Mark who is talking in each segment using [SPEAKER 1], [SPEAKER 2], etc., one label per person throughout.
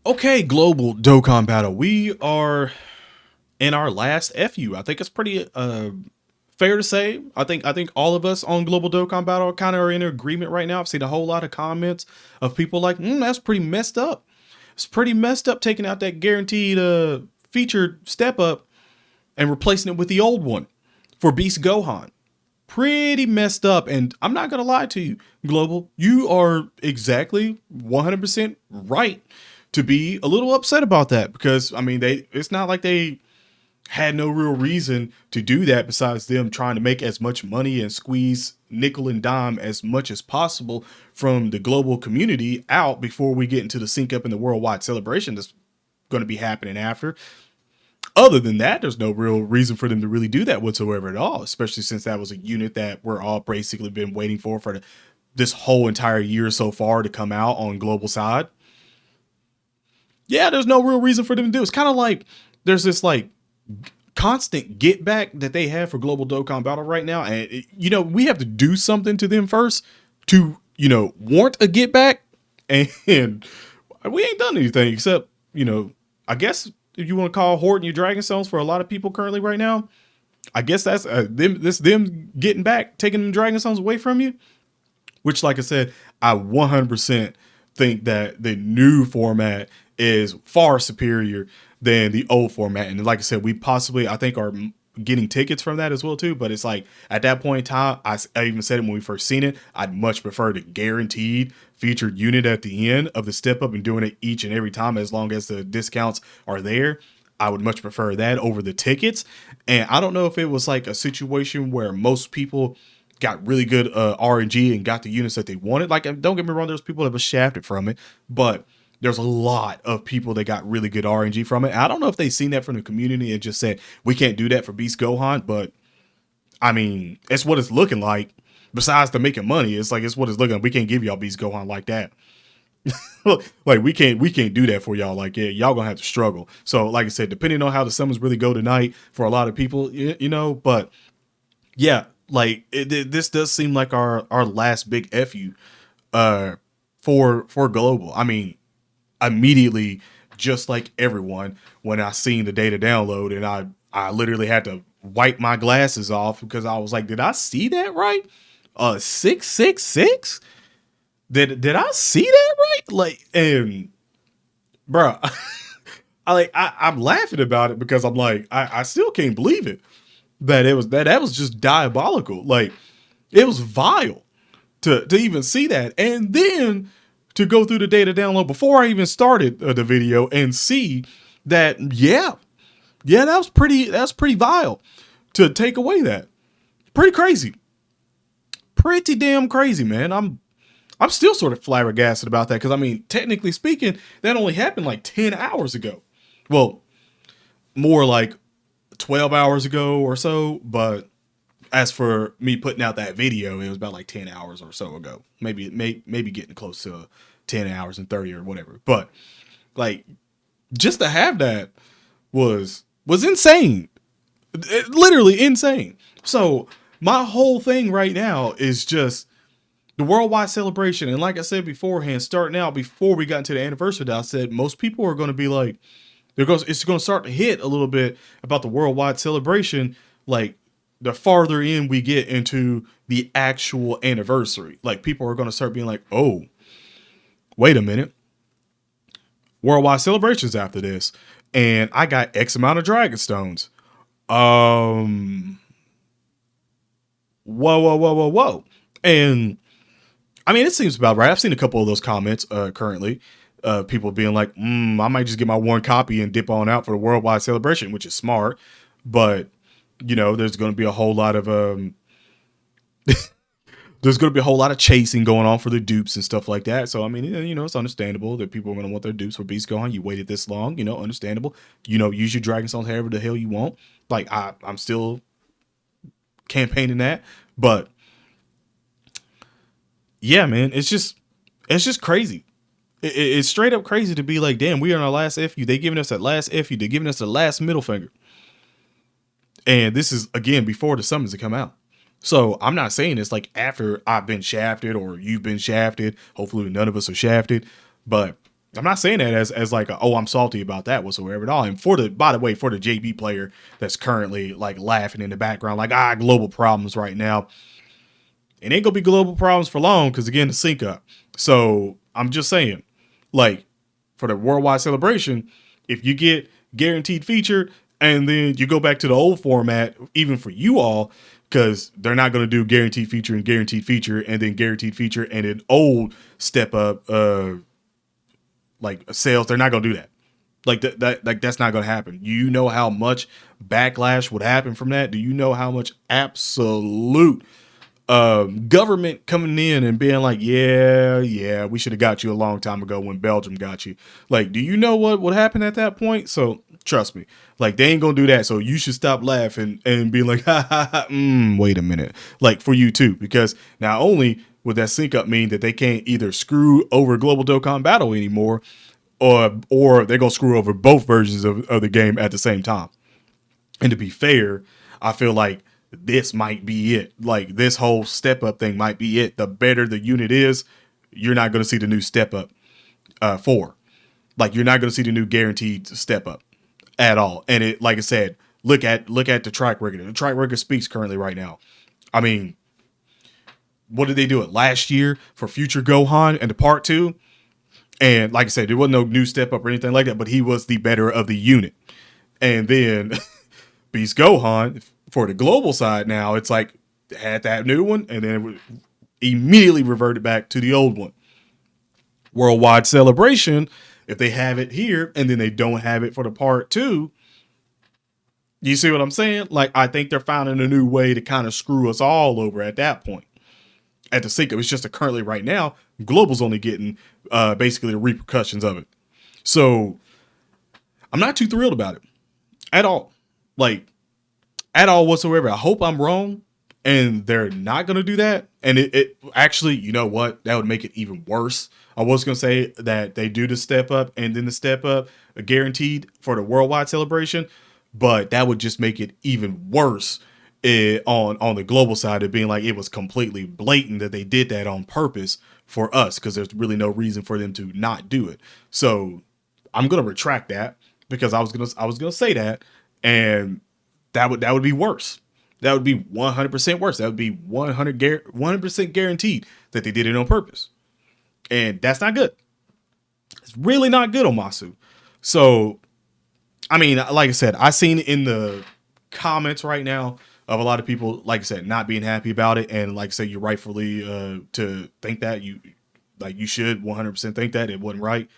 [SPEAKER 1] Okay, Global Dokkan Battle. We are in our last FU. I think it's pretty fair to say. I think all of us on Global Dokkan Battle kind of are in agreement right now. I've seen a whole lot of comments of people like, that's pretty messed up. It's pretty messed up taking out that guaranteed featured step up and replacing it with the old one for Beast Gohan. Pretty messed up. And I'm not going to lie to you, Global. You are exactly 100% right to be a little upset about that because, I mean, it's not like they had no real reason to do that besides them trying to make as much money and squeeze nickel and dime as much as possible from the global community out before we get into the sync up in the worldwide celebration that's going to be happening after. Other than that, there's no real reason for them to really do that whatsoever at all, especially since that was a unit that we're all basically been waiting for this whole entire year so far to come out on global side. Yeah, there's no real reason for them to do. It's kind of like there's this like constant get back that they have for Global Dokkan Battle right now, and we have to do something to them first to warrant a get back, and we ain't done anything except I guess if you want to call hoarding your Dragon Stones for a lot of people currently right now, I guess that's them getting back, taking them Dragon Stones away from you. Which, like I said, I 100% think that the new format is far superior than the old format. And like I said, we possibly, I think, are getting tickets from that as well too. But it's like at that point in time, I even said it when we first seen it, I'd much prefer the guaranteed featured unit at the end of the step up and doing it each and every time as long as the discounts are there. I would much prefer that over the tickets. And I don't know if it was like a situation where most people got really good RNG and got the units that they wanted. Like, don't get me wrong, there's people that were shafted from it, but there's a lot of people that got really good RNG from it. I don't know if they've seen that from the community and just said, we can't do that for Beast Gohan, but I mean, it's what it's looking like. Besides the making money, it's what it's looking like. We can't give y'all Beast Gohan like that. Like we can't do that for y'all. Like, yeah, y'all gonna have to struggle. So like I said, depending on how the summons really go tonight for a lot of people, but yeah, like this does seem like our last big fu uh for global. I mean, immediately, just like everyone, when I seen the data download, and I literally had to wipe my glasses off because I was like, did I see that right? 666? Did I see that right? Like, and bro, I'm laughing about it because I'm like, I still can't believe it that it was that was just diabolical. Like, it was vile to even see that, and then to go through the data download before I even started the video and see that that's pretty vile to take away that. Pretty crazy. Pretty damn crazy, man. I'm still sort of flabbergasted about that because I mean, technically speaking, that only happened like 10 hours ago. Well, more like 12 hours ago or so, but as for me putting out that video, it was about like 10 hours or so ago. Maybe getting close to 10 hours and 30 or whatever. But like, just to have that was insane. Literally insane. So my whole thing right now is just the worldwide celebration. And like I said beforehand, starting out before we got into the anniversary, I said most people are going to be like, it's going to start to hit a little bit about the worldwide celebration, like the farther in we get into the actual anniversary. Like, people are going to start being like, oh, wait a minute, worldwide celebrations after this, and I got X amount of Dragon Stones. Um, whoa. And I mean, it seems about right. I've seen a couple of those comments currently. People being like, I might just get my one copy and dip on out for the worldwide celebration, which is smart. But, there's going to be a whole lot of there's going to be a whole lot of chasing going on for the dupes and stuff like that. So, I mean, it's understandable that people are going to want their dupes for Beast Gohan. You waited this long, understandable. Use your Dragon Stones however the hell you want. Like, I'm still campaigning that. But yeah, man, it's just crazy. It's straight up crazy to be like, damn, we are in our last FU. They giving us that last FU. They're giving us the last middle finger. And this is, again, before the summons have come out. So I'm not saying it's like after I've been shafted or you've been shafted. Hopefully none of us are shafted. But I'm not saying that as like oh, I'm salty about that whatsoever at all. And for the by the way, for the JB player that's currently like laughing in the background, like global problems right now. It ain't gonna be global problems for long because again, the sync up. So I'm just saying, like for the worldwide celebration, if you get guaranteed feature and then you go back to the old format, even for you all, because they're not going to do guaranteed feature and then guaranteed feature and then old step up like sales. They're not going to do that. Like that's not going to happen. You know how much backlash would happen from that? Do you know how much absolute government coming in and being like, yeah, we should have got you a long time ago when Belgium got you. Like, do you know what would happen at that point? So trust me, like they ain't gonna do that. So you should stop laughing and be like, ha ha ha. Wait a minute, like for you too, because not only would that sync up mean that they can't either screw over Global Dokkan Battle anymore, or they're gonna screw over both versions of the game at the same time. And to be fair, I feel like this might be it. Like this whole step up thing might be it. The better the unit is, you're not going to see the new step up for. Like you're not going to see the new guaranteed step up at all. And it, like I said, look at the track record. The track record speaks currently right now. I mean, what did they do it last year for Future Gohan and the part two? And like I said, there wasn't no new step up or anything like that, but he was the better of the unit. And then Beast Gohan for the global side now, it's like had that new one and then it immediately reverted back to the old one. Worldwide celebration, if they have it here and then they don't have it for the part two, you see what I'm saying? Like I think they're finding a new way to kind of screw us all over at that point. At the sake of it's just that currently right now, global's only getting basically the repercussions of it. So I'm not too thrilled about it at all. Like at all whatsoever. I hope I'm wrong and they're not going to do that. And it actually, you know what? That would make it even worse. I was going to say that they do the step up and then the step up guaranteed for the worldwide celebration, but that would just make it even worse on the global side of being like it was completely blatant that they did that on purpose for us because there's really no reason for them to not do it. So I'm going to retract that because I was gonna say that and that would be worse. That would be 100% worse. That would be 100% guaranteed that they did it on purpose. And that's not good. It's really not good on Masu. So, I mean, like I said, I seen in the comments right now of a lot of people, like I said, not being happy about it. And like I said, you're rightfully to think that you should 100% think that it wasn't right.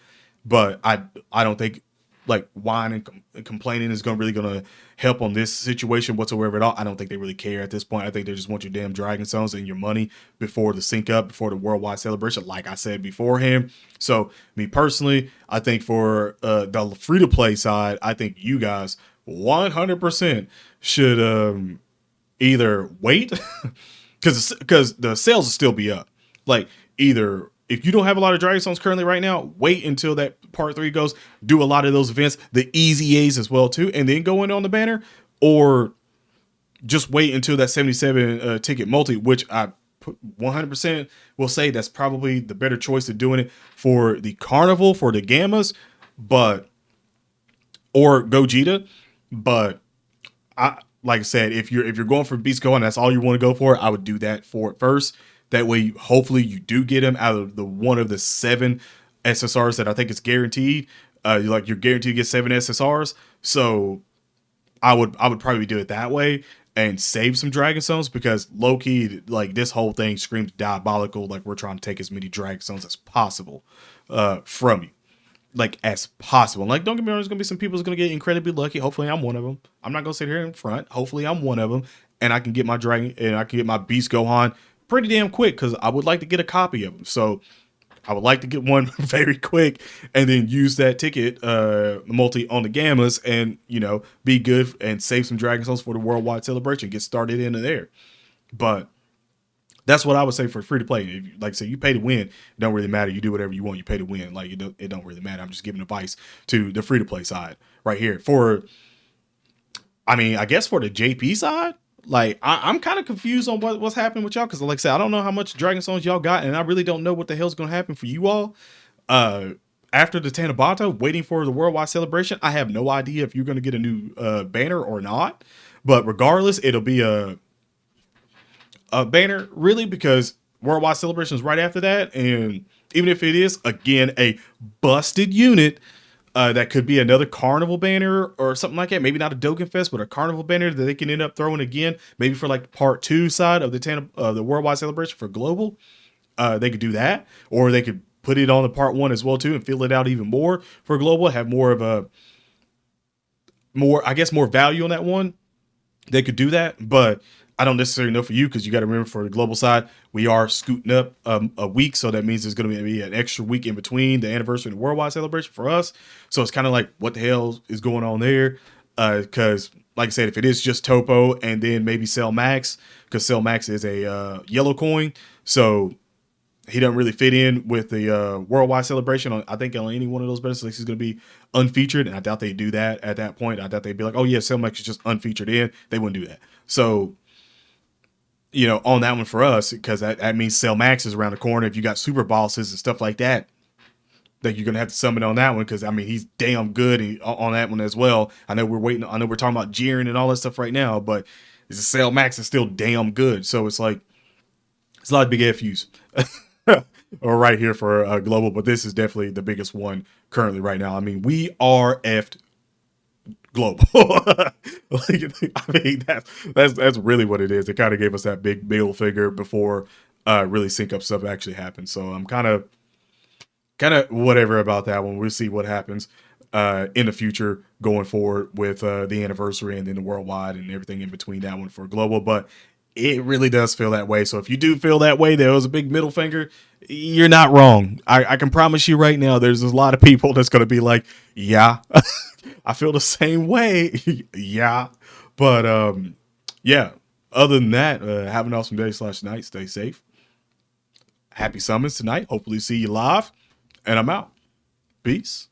[SPEAKER 1] But I don't think like whining and complaining is really going to help on this situation whatsoever at all. I don't think they really care at this point. I think they just want your damn Dragon Stones and your money before the sync up, before the worldwide celebration, like I said beforehand. So me personally, I think for the free to play side, I think you guys 100% should either wait because the sales will still be up. Like either if you don't have a lot of Dragon Stones currently right now, wait until that part 3 goes, do a lot of those events, the easy A's as well too, and then go in on the banner, or just wait until that 77 ticket multi, which I 100% will say that's probably the better choice of doing it for the carnival, for the gammas, but or Gogeta. But I like I said, if you're going for Beast Gohan, that's all you want to go for, I would do that for it first. That way, hopefully, you do get him out of the one of the 7 SSRs that I think is guaranteed. You're guaranteed to get 7 SSRs. So I would probably do it that way and save some Dragon Stones because low key, like this whole thing screams diabolical. Like we're trying to take as many Dragon Stones as possible from you. Like as possible. Like don't get me wrong, there's gonna be some people who's gonna get incredibly lucky. Hopefully I'm one of them. I'm not gonna sit here in front. Hopefully I'm one of them, and I can get my Dragon and I can get my Beast Gohan pretty damn quick because I would like to get a copy of them. So I would like to get one very quick and then use that ticket multi on the gammas and be good and save some Dragon Souls for the worldwide celebration. Get started into there, but that's what I would say for free to play. If, like I said, you pay to win. It don't really matter. You do whatever you want. You pay to win. Like it don't really matter. I'm just giving advice to the free to play side right here. I guess for the JP side, like I'm kind of confused on what's happening with y'all because, like I said, I don't know how much Dragon Stones y'all got, and I really don't know what the hell's gonna happen for you all. after the Tanabata, waiting for the worldwide celebration. I have no idea if you're going to get a new banner or not, but regardless, it'll be a banner really because worldwide celebration is right after that, and even if it is again a busted unit, that could be another carnival banner or something like that. Maybe not a Dokkan Fest, but a carnival banner that they can end up throwing again. Maybe for like part two side of the worldwide celebration for global. They could do that, or they could put it on the part one as well too, and fill it out even more for global. Have more of a more, I guess, more value on that one. They could do that, but I don't necessarily know for you because you got to remember for the global side, we are scooting up a week, so that means there's going to be an extra week in between the anniversary and the worldwide celebration for us. So it's kind of like, what the hell is going on there? Because like I said, if it is just Topo and then maybe Cell Max, because Cell Max is a yellow coin, so he doesn't really fit in with the worldwide celebration. I think on any one of those best lists, he's going to be unfeatured, and I doubt they do that at that point. I doubt they'd be like, "Oh yeah, Selmax is just unfeatured in." They wouldn't do that. So on that one for us, because that means Selmax is around the corner. If you got super bosses and stuff like that, that you're gonna have to summon on that one because I mean he's damn good on that one as well. I know we're waiting. I know we're talking about Jiren and all that stuff right now, but Selmax is still damn good. So it's like it's a lot of big FUs. Or right here for global, but this is definitely the biggest one currently right now. I mean, we are effed global. Like, I mean, that's really what it is. It kind of gave us that big middle figure before really sync up stuff actually happened. So I'm kind of whatever about that one. We'll see what happens in the future going forward with the anniversary and then the worldwide and everything in between that one for global. But it really does feel that way. So if you do feel that way, there was a big middle finger. You're not wrong. I can promise you right now, there's a lot of people that's going to be like, yeah, I feel the same way. Yeah. But yeah, other than that, have an awesome day/night. Stay safe. Happy summons tonight. Hopefully see you live. And I'm out. Peace.